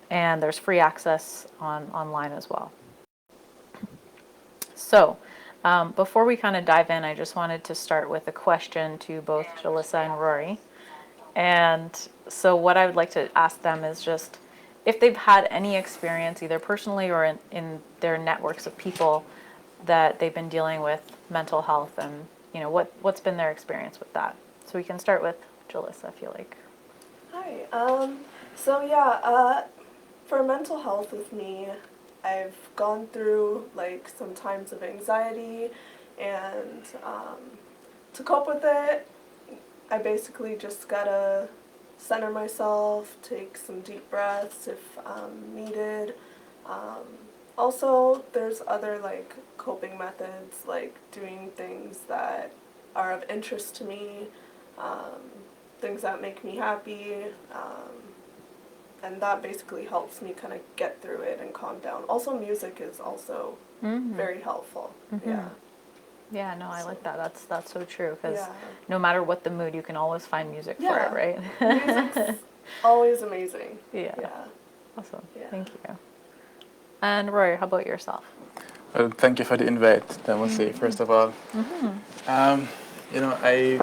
and there's free access online as well. So, before we kind of dive in, I just wanted to start with a question to both Jelisa and Rory. And so, what I would like to ask them is just if they've had any experience, either personally or in their networks of people, that they've been dealing with mental health, and what's been their experience with that. So we can start with Jelisa, if you like. Hi. So yeah, for mental health with me, I've gone through like some times of anxiety, and to cope with it, I basically just gotta center myself, take some deep breaths if needed. Um, Also, there's other like coping methods, like doing things that are of interest to me, um, things that make me happy, and that basically helps me kind of get through it and calm down. Also, music is also very helpful. Yeah. Yeah, no, I like that. That's so true, because Yeah. no matter what the mood, you can always find music for it, Yeah. right? Music's always amazing. Yeah. Yeah. Awesome. Yeah. Thank you. And Rory, how about yourself? Well, thank you for the invite, I must say, first of all. Um, I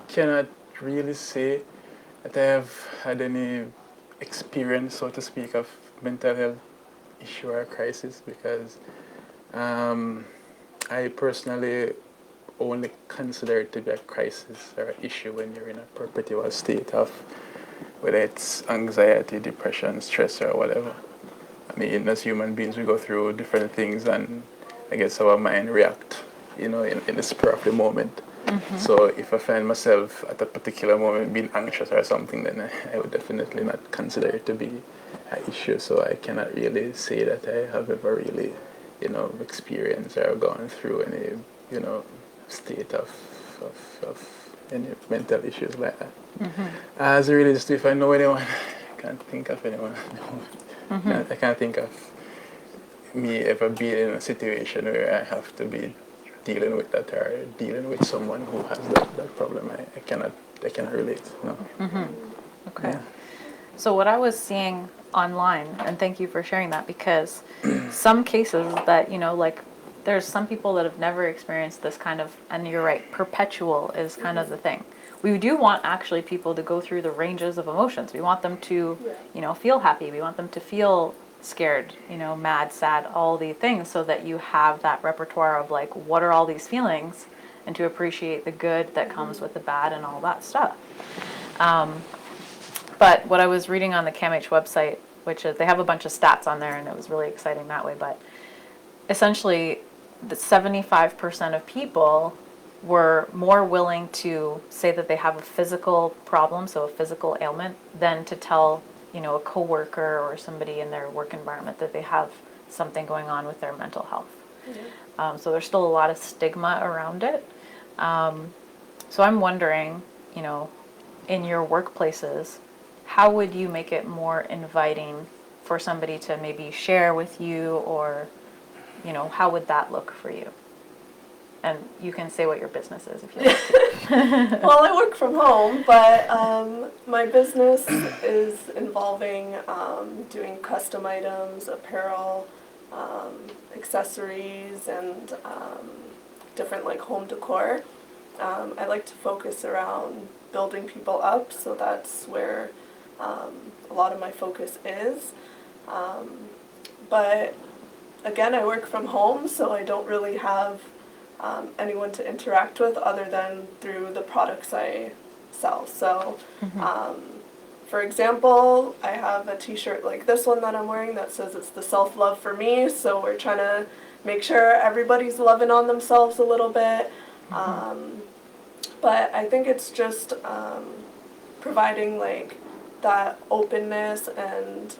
cannot really say that I have had any experience, so to speak, of mental health issue or crisis, because um, I personally only consider it to be a crisis or an issue when you're in a perpetual state of whether it's anxiety, depression, stress, or whatever. I mean, as human beings, we go through different things, and I guess our mind react, in the spur of the moment. So if I find myself at a particular moment being anxious or something, then I would definitely not consider it to be an issue. So I cannot really say that I have ever really, experienced or gone through any, state of any mental issues like that. As it relates to if I know anyone, I can't think of anyone. I can't think of me ever being in a situation where I have to be dealing with that or dealing with someone who has that problem. I cannot relate. No. Okay. Yeah. So what I was seeing online, and thank you for sharing that, because some cases that, like there's some people that have never experienced this kind of, and you're right, perpetual is kind of the thing. We do want actually people to go through the ranges of emotions. We want them to, feel happy. We want them to feel scared, mad, sad, all the things, so that you have that repertoire of like, what are all these feelings, and to appreciate the good that comes with the bad and all that stuff. But what I was reading on the CAMH website, which is, they have a bunch of stats on there, and it was really exciting that way, but essentially the 75% of people were more willing to say that they have a physical problem, so a physical ailment, than to tell, a coworker or somebody in their work environment that they have something going on with their mental health. So there's still a lot of stigma around it. So I'm wondering, in your workplaces, how would you make it more inviting for somebody to maybe share with you, or, how would that look for you? And you can say what your business is if you like to. Well, I work from home, but my business is involving doing custom items, apparel, accessories, and different like home decor. I like to focus around building people up, so that's where a lot of my focus is. But again, I work from home, so I don't really have anyone to interact with other than through the products I sell. So, for example, I have a t-shirt like this one that I'm wearing that says it's the self-love for me, so we're trying to make sure everybody's loving on themselves a little bit. But I think it's just providing like that openness and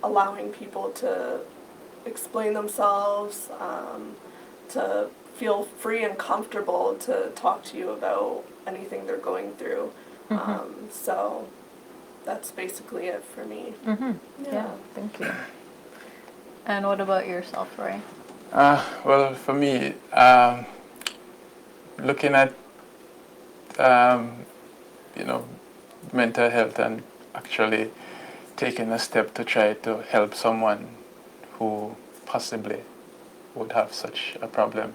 allowing people to explain themselves, to feel free and comfortable to talk to you about anything they're going through. So that's basically it for me. Yeah, thank you. And what about yourself, Roy? Well, for me, looking at mental health and actually taking a step to try to help someone who possibly would have such a problem.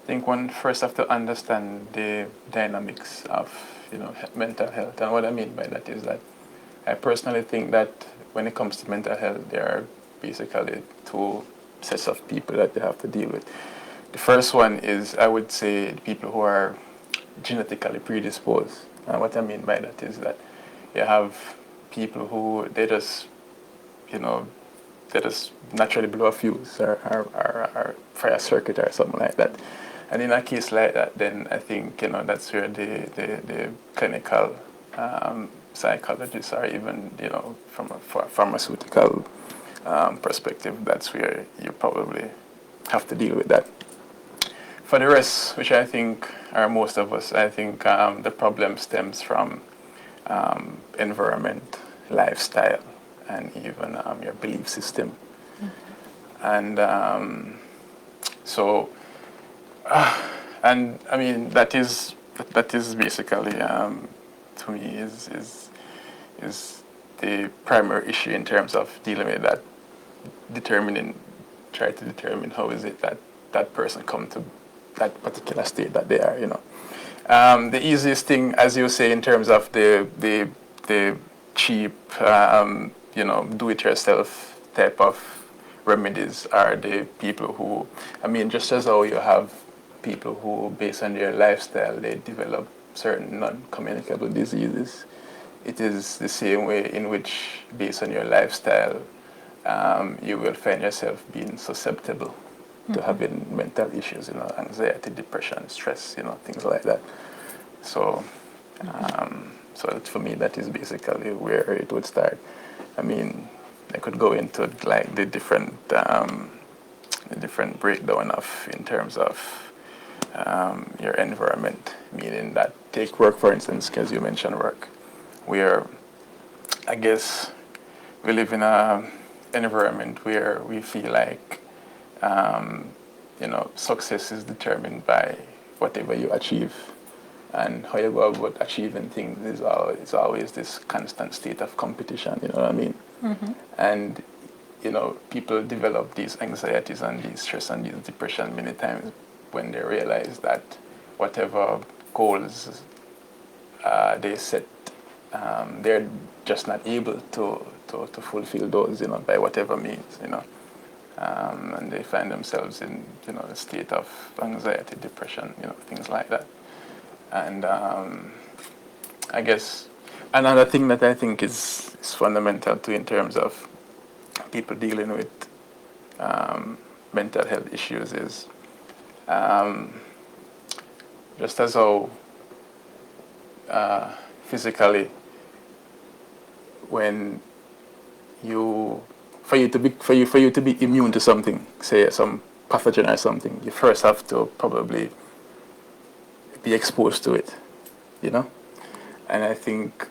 I think one first have to understand the dynamics of mental health, and what I mean by that is that I personally think that when it comes to mental health, there are basically two sets of people that they have to deal with. The first one is, I would say, people who are genetically predisposed, and what I mean by that is that you have people who you know, they just naturally blow a fuse or fire a circuit or something like that. And in a case like that, then I think that's where the clinical psychologists, or even from a pharmaceutical perspective, that's where you probably have to deal with that. For the rest, which I think are most of us, I think the problem stems from environment, lifestyle, and even your belief system. And so, and I mean that is basically to me is the primary issue in terms of dealing with that, try to determine how is it that that person come to that particular state that they are. The easiest thing, as you say, in terms of the cheap, do-it-yourself type of remedies are the people who, I mean, just as how you have people who, based on their lifestyle, they develop certain non-communicable diseases. It is the same way in which, based on your lifestyle, you will find yourself being susceptible to having mental issues, anxiety, depression, stress, things like that. So, so for me, that is basically where it would start. I mean, I could go into like the different breakdown of in terms of your environment, meaning that take work for instance, because you mentioned work, where I guess we live in a environment where we feel like success is determined by whatever you achieve, and how you go about achieving things is always this constant state of competition. You know what I mean? And people develop these anxieties and these stress and these depression many times when they realize that whatever goals they set, they're just not able to fulfill those, by whatever means, and they find themselves in, a state of anxiety, depression, things like that. And I guess another thing that I think is fundamental too in terms of people dealing with mental health issues is just as how physically, when for you to be immune to something, say some pathogen or something, you first have to probably be exposed to it, And I think,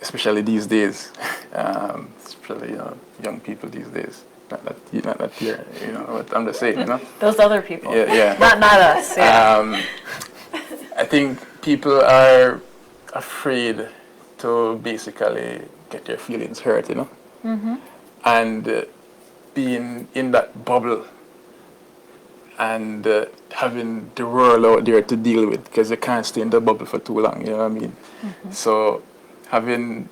especially these days, especially young people these days, not that here, what I'm just saying, Those other people. Yeah. Not us. Yeah. I think people are afraid to basically get their feelings hurt, and being in that bubble and having the world out there to deal with, because you can't stay in the bubble for too long, you know what I mean? So having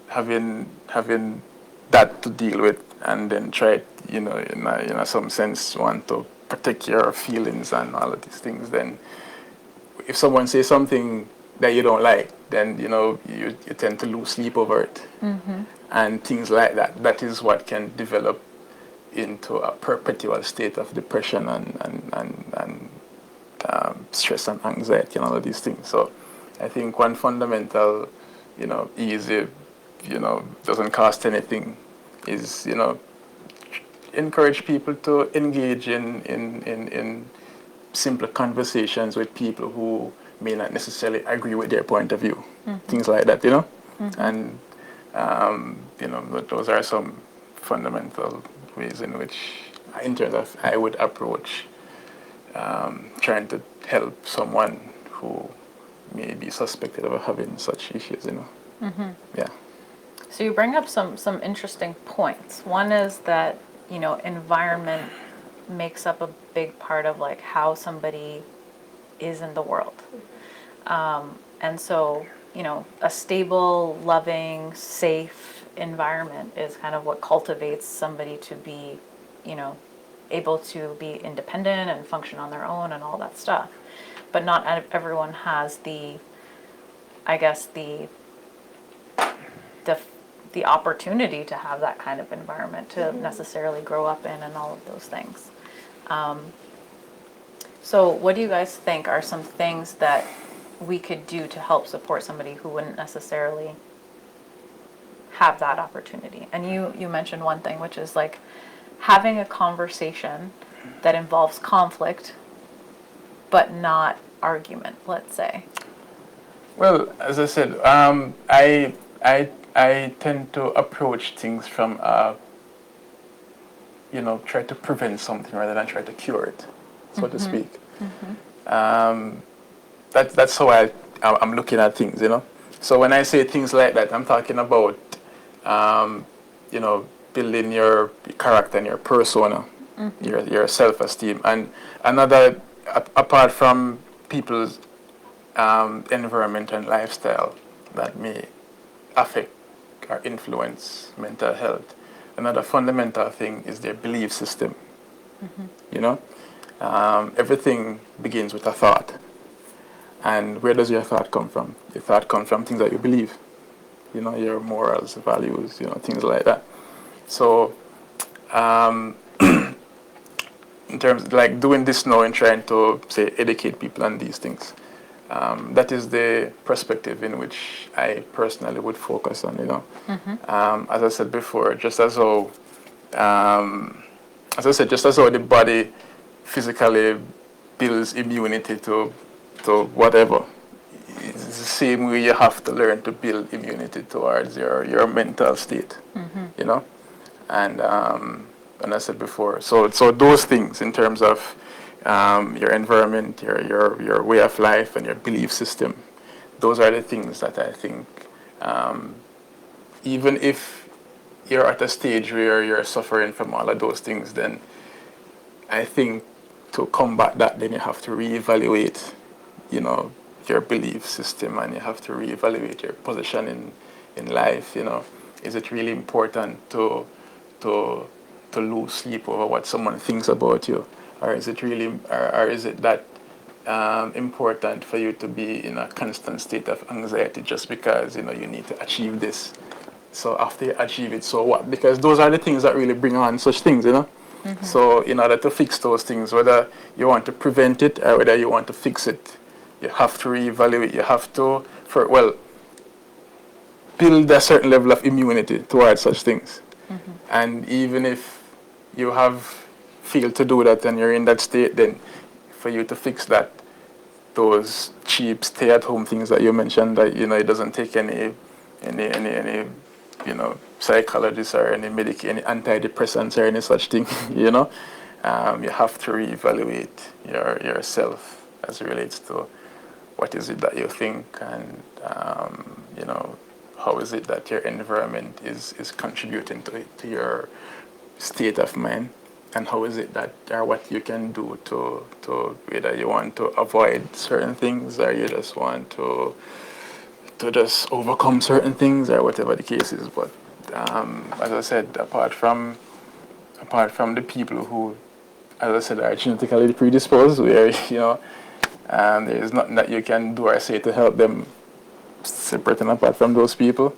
that to deal with, and then try, in some sense, want to protect your feelings and all of these things, then if someone says something that you don't like, then you tend to lose sleep over it, and things like that. That is what can develop into a perpetual state of depression and stress and anxiety and all of these things. So I think one fundamental, easy, doesn't cost anything, is encourage people to engage in simple conversations with people who may not necessarily agree with their point of view, things like that, and those are some fundamental ways in which, in terms of, I would approach trying to help someone who may be suspected of having such issues, Yeah. So you bring up some interesting points. One is that, you know, environment makes up a big part of like how somebody is in the world. And so, you know, a stable, loving, safe environment is kind of what cultivates somebody to be, you know, able to be independent and function on their own and all that stuff. But not everyone has the, I guess, the the opportunity to have that kind of environment to necessarily grow up in and all of those things. So what do you guys think are some things that we could do to help support somebody who wouldn't necessarily have that opportunity? And you mentioned one thing, which is like having a conversation that involves conflict, but not argument, let's say. Well, as I said, I tend to approach things from you know, try to prevent something rather than try to cure it, so to speak. That's how I'm looking at things, you know. So when I say things like that, I'm talking about you know, building your character and your persona, your self-esteem, and another apart from people's environment and lifestyle that may affect or influence mental health. Another fundamental thing is their belief system. You know, everything begins with a thought. And where does your thought come from? Your thought comes from things that you believe. You know, your morals, values, you know, things like that. So, in terms like doing this now and trying to say educate people on these things, that is the perspective in which I personally would focus on. You know, as I said before, just as how, as I said, just as how the body physically builds immunity to whatever, it's the same way you have to learn to build immunity towards your mental state. You know, and I said before, so those things in terms of your environment, your way of life, and your belief system. Those are the things that I think, even if you're at a stage where you're suffering from all of those things, then I think to combat that, then you have to reevaluate, you know, your belief system, and you have to reevaluate your position in life. You know, is it really important to lose sleep over what someone thinks about you? Or is it really, or is it that important for you to be in a constant state of anxiety just because, you know, you need to achieve this? So after you achieve it, so what? Because those are the things that really bring on such things, you know? So in order to fix those things, whether you want to prevent it or whether you want to fix it, you have to reevaluate. You have to, build a certain level of immunity towards such things. And even if you have failed to do that and you're in that state, then for you to fix that, those cheap stay-at-home things that you mentioned, that, you know, it doesn't take any you know, psychologists or any any antidepressants or any such thing. You know, you have to reevaluate yourself as it relates to what is it that you think, and you know, how is it that your environment is contributing to your state of mind, and how is it that, or what you can do to whether you want to avoid certain things or you just want to just overcome certain things or whatever the case is. But as I said, apart from the people who, as I said, are genetically predisposed, where, you know, there is nothing that you can do or say to help them, separate and apart from those people,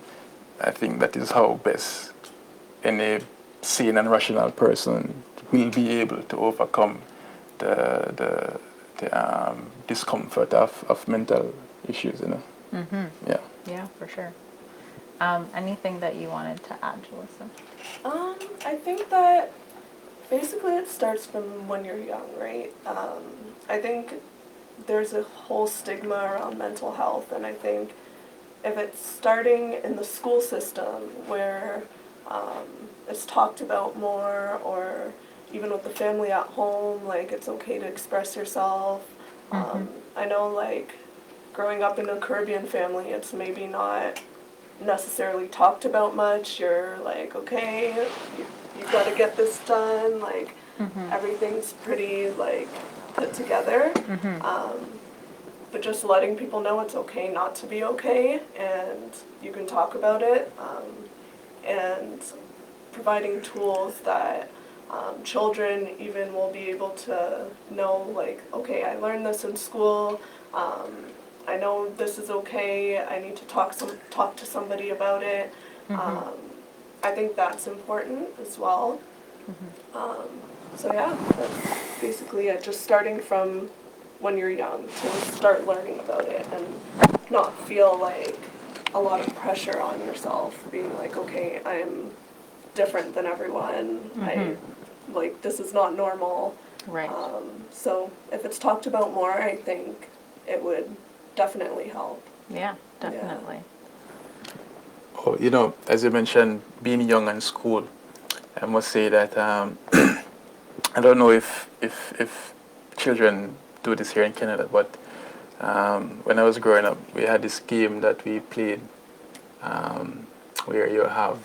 I think that is how best any sane and rational person will be able to overcome the discomfort of mental issues, you know. Yeah. Yeah, for sure. Anything that you wanted to add, Jelisa? I think that basically it starts from when you're young, right? I think there's a whole stigma around mental health, and I think if it's starting in the school system where it's talked about more, or even with the family at home, like it's okay to express yourself. I know, like, growing up in a Caribbean family, it's maybe not necessarily talked about much. You're like, okay, you've got to get this done. Like, everything's pretty, like, put together. But just letting people know it's okay not to be okay, and you can talk about it, and providing tools that children even will be able to know, like, okay, I learned this in school. I know this is okay. I need to talk to somebody about it. I think that's important as well. So yeah, that's basically it. Just starting from when you're young to start learning about it and not feel like a lot of pressure on yourself. Being like, okay, I'm different than everyone. Like, this is not normal. Right. So if it's talked about more, I think it would definitely help. Yeah, definitely. Oh, you know, as you mentioned, being young in school, I must say that I don't know if children do this here in Canada, but when I was growing up, we had this game that we played where you have,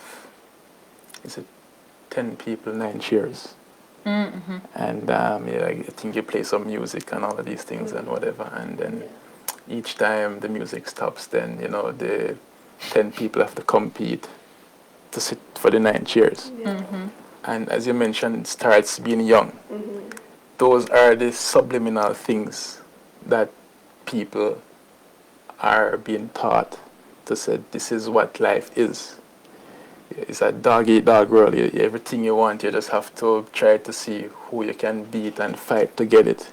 is it 10 people, 9 chairs? And yeah, I think you play some music and all of these things and whatever, and then each time the music stops, then you know the 10 people have to compete to sit for the 9 chairs. And as you mentioned, it starts being young. Those are the subliminal things that people are being taught to say this is what life is. It's a dog eat dog world. Everything you want, you just have to try to see who you can beat and fight to get it.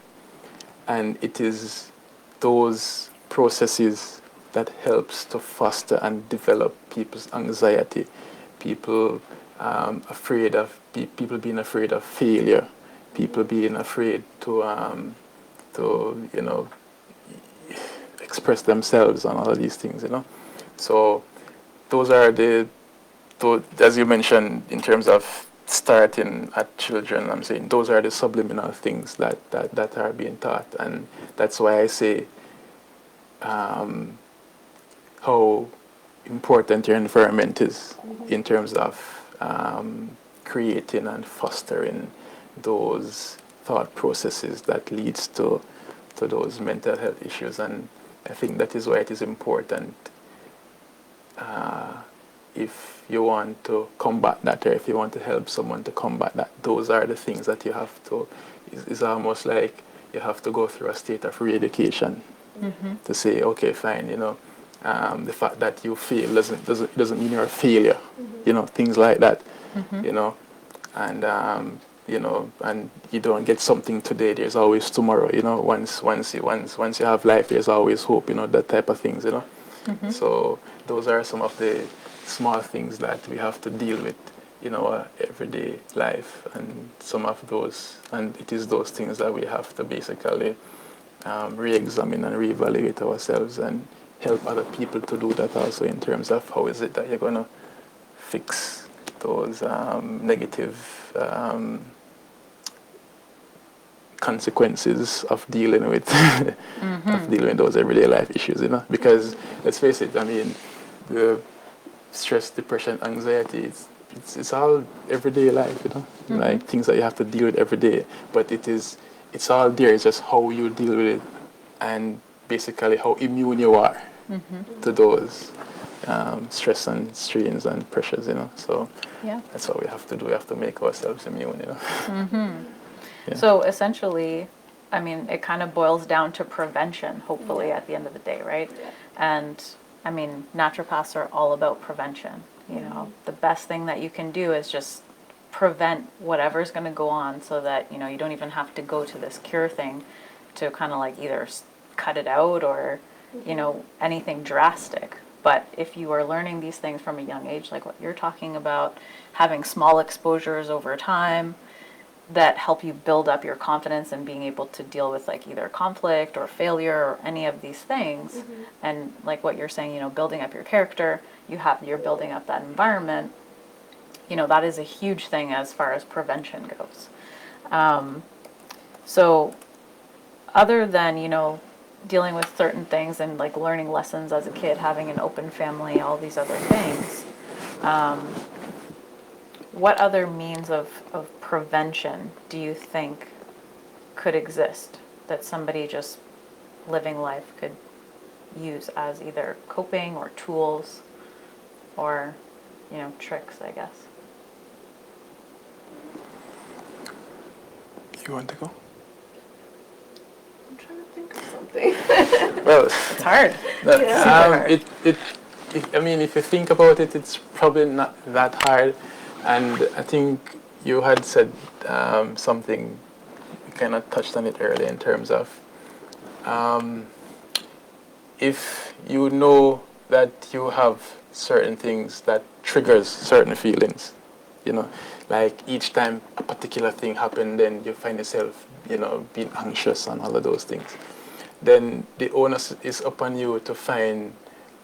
And it is those processes that helps to foster and develop people's anxiety, people afraid of people being afraid of failure, people being afraid to you know express themselves and all of these things, you know. So those are as you mentioned in terms of starting at children, I'm saying those are the subliminal things that are being taught, and that's why I say how important your environment is in terms of creating and fostering those thought processes that leads to those mental health issues. And I think that is why it is important if you want to combat that, or if you want to help someone to combat that, those are the things that you have to, it's almost like you have to go through a state of re-education to say, okay, fine, you know, the fact that you fail doesn't mean you're a failure, you know, things like that, you know, and you know, and you don't get something today, there's always tomorrow, you know, once you have life, there's always hope, you know, that type of things, you know. So those are some of the small things that we have to deal with in our everyday life, and some of those, and it is those things that we have to basically re-examine and reevaluate ourselves and help other people to do that also, in terms of how is it that you're going to fix those negative consequences of dealing with of dealing with those everyday life issues, you know. Because let's face it, I mean, the stress, depression, anxiety, it's all everyday life, you know, like things that you have to deal with every day. But it's all there. It's just how you deal with it, and basically how immune you are to those stress and strains and pressures, you know. So Yeah. that's what we have to do. We have to make ourselves immune, you know. Yeah. So essentially, I mean, it kind of boils down to prevention, hopefully, at the end of the day, right? Yeah. And I mean, naturopaths are all about prevention. You know, the best thing that you can do is just prevent whatever's going to go on, so that, you know, you don't even have to go to this cure thing to kind of like either cut it out or, you know, anything drastic. But if you are learning these things from a young age, like what you're talking about, having small exposures over time that help you build up your confidence and being able to deal with like either conflict or failure or any of these things, and like what you're saying, you know, building up your character, you're building up that environment, you know, that is a huge thing as far as prevention goes. So other than, you know, dealing with certain things and like learning lessons as a kid, having an open family, all these other things. What other means of prevention do you think could exist that somebody just living life could use as either coping or tools or, tricks, I guess? You want to go? I'm trying to think of something. Well, It's hard. Yeah. I mean, if you think about it, it's probably not that hard. And I think you had said something, kind of touched on it earlier in terms of if you know that you have certain things that triggers certain feelings, like each time a particular thing happened, then you find yourself, being anxious and all of those things. Then the onus is upon you to find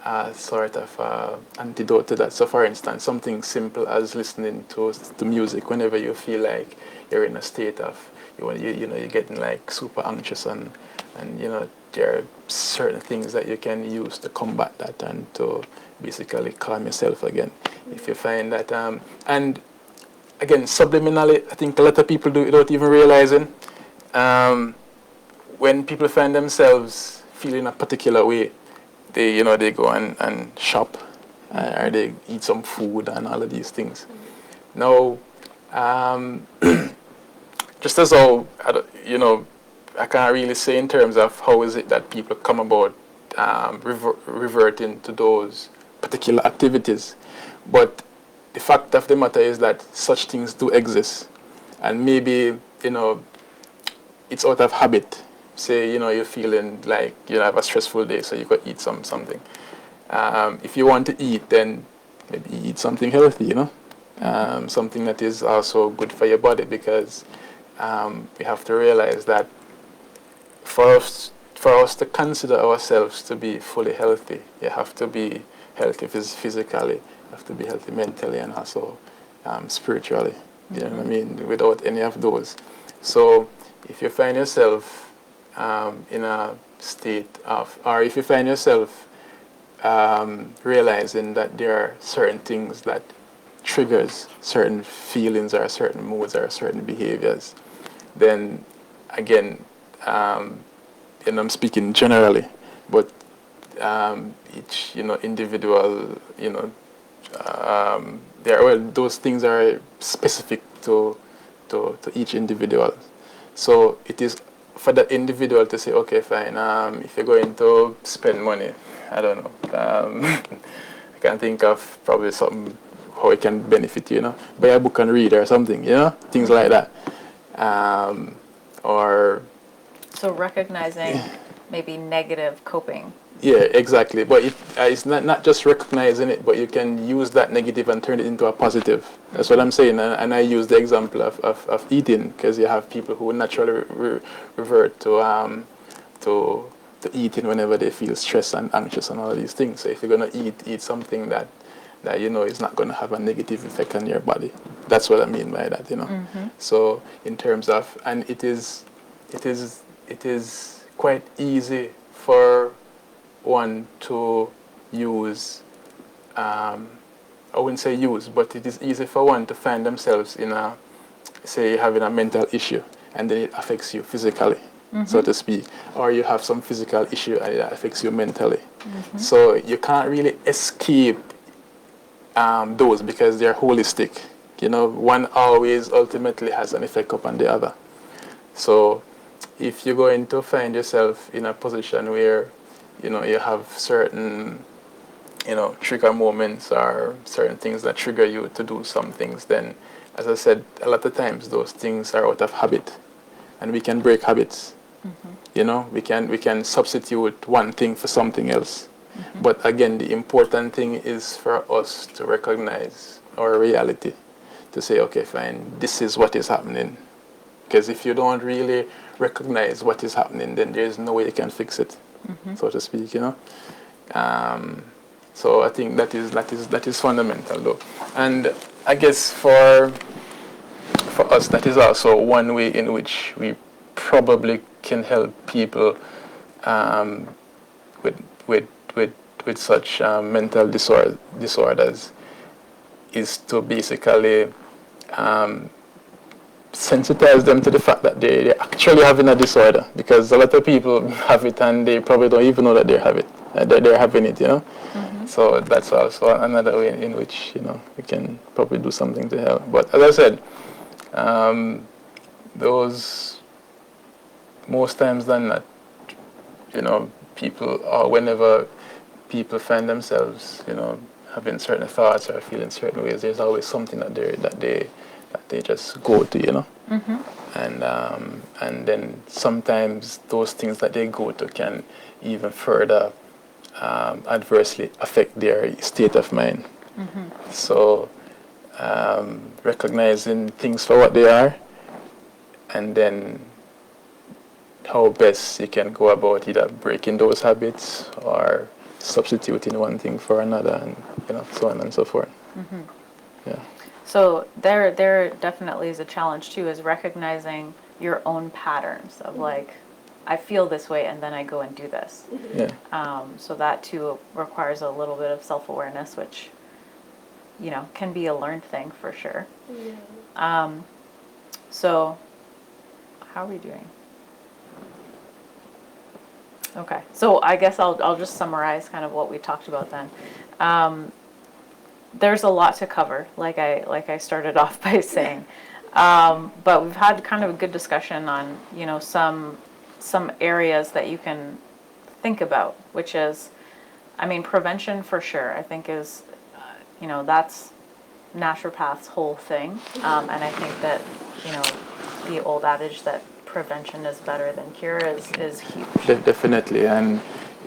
a sort of antidote to that. So, for instance, something simple as listening to music whenever you feel like you're in a state of, you're getting like super anxious and there are certain things that you can use to combat that and to basically calm yourself again. If you find that, and again, subliminally, I think a lot of people do it without even realizing. When people find themselves feeling a particular way, they go and shop, or they eat some food and all of these things. Now, just as how, I can't really say in terms of how is it that people come about reverting to those particular activities, but the fact of the matter is that such things do exist, and maybe it's out of habit. Say you're feeling like you have a stressful day, so you could eat something. If you want to eat, then maybe eat something healthy, something that is also good for your body, because we have to realize that for us to consider ourselves to be fully healthy, you have to be healthy physically, you have to be healthy mentally, and also spiritually. You know what I mean? Without any of those. So if you find yourself in a state of, or if you find yourself realizing that there are certain things that triggers certain feelings or certain moods or certain behaviors, then again, and I'm speaking generally, but each individual, those things are specific to each individual. So it is for the individual to say, okay, fine, if you're going to spend money, I don't know, I can think of probably something how it can benefit you, buy a book and read or something, things like that. Or So recognizing maybe negative coping. yeah, exactly. But it's not just recognizing it, but you can use that negative and turn it into a positive. That's what I'm saying. And I use the example of eating, because you have people who naturally revert to eating whenever they feel stressed and anxious and all of these things. So if you're going to eat something that is not going to have a negative effect on your body. That's what I mean by that, Mm-hmm. So in terms of, and it is quite easy for one to use, I wouldn't say use, but it is easy for one to find themselves in say having a mental issue, and then it affects you physically, so to speak, or you have some physical issue and it affects you mentally. So you can't really escape those, because they're holistic. One always ultimately has an effect upon the other. So if you're going to find yourself in a position where you have certain trigger moments or certain things that trigger you to do some things, then as I said, a lot of times those things are out of habit, and we can break habits. We can substitute one thing for something else. But again, the important thing is for us to recognize our reality, to say, okay, fine, this is what is happening. Because if you don't really recognize what is happening, then there's no way you can fix it, so to speak. So I think that is fundamental, though. And I guess for us, that is also one way in which we probably can help people um, with with with with such mental disorders is to basically um, sensitize them to the fact that they're actually having a disorder, because a lot of people have it and they probably don't even know that they have it, that they're having it, you know. So that's also another way in which, you know, we can probably do something to help. But as I said, those most times than not, you know, people, or whenever people find themselves, you know, having certain thoughts or feeling certain ways, there's always something that they just go to, you know. And then sometimes those things that they go to can even further adversely affect their state of mind. So recognizing things for what they are, and then how best you can go about either breaking those habits or substituting one thing for another, and, you know, so on and so forth. Yeah. So there definitely is a challenge too, is recognizing your own patterns of like, I feel this way and then I go and do this. Yeah. So that too requires a little bit of self-awareness, which, you know, can be a learned thing for sure. So how are we doing? Okay, so I guess I'll just summarize kind of what we talked about then. There's a lot to cover, like I started off by saying, but we've had kind of a good discussion on, you know, some areas that you can think about, which is, I mean, prevention for sure. I think is, you know, that's naturopath's whole thing, and I think that, you know, the old adage that prevention is better than cure is huge. Definitely, and,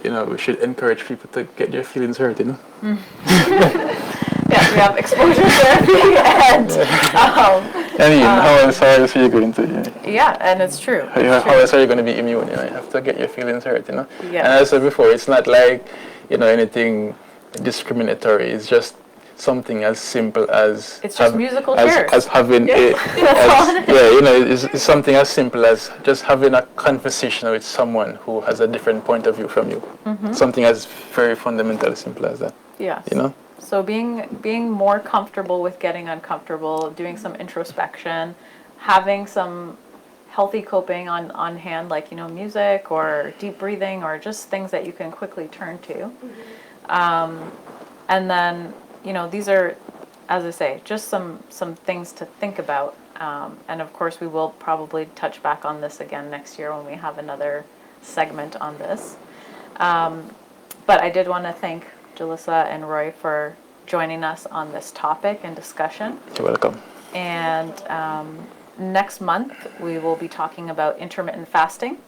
you know, we should encourage people to get their feelings hurt, you know. Yeah, we have exposure therapy and How else are you going to? yeah, and it's true. How else are you going to be immune? You know, you have to get your feelings hurt, you know. Yes. And as I said before, it's not like, you know, anything discriminatory. It's just something as simple as It's just musical chairs. as having you know, it's something as simple as just having a conversation with someone who has a different point of view from you. Something as very fundamentally simple as that. Yes. You know. So being more comfortable with getting uncomfortable, doing some introspection, having some healthy coping on hand, like, you know, music or deep breathing or just things that you can quickly turn to. And then, you know, these are, as I say, just some things to think about. And of course, we will probably touch back on this again next year when we have another segment on this. But I did want to thank Jelisa and Roy for joining us on this topic and discussion. You're welcome. And next month, we will be talking about intermittent fasting.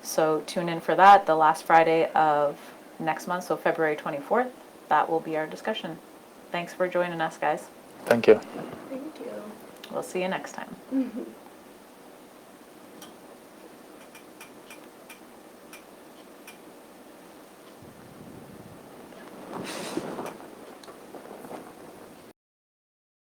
So tune in for that, the last Friday of next month, so February 24th. That will be our discussion. Thanks for joining us, guys. Thank you. Thank you. We'll see you next time.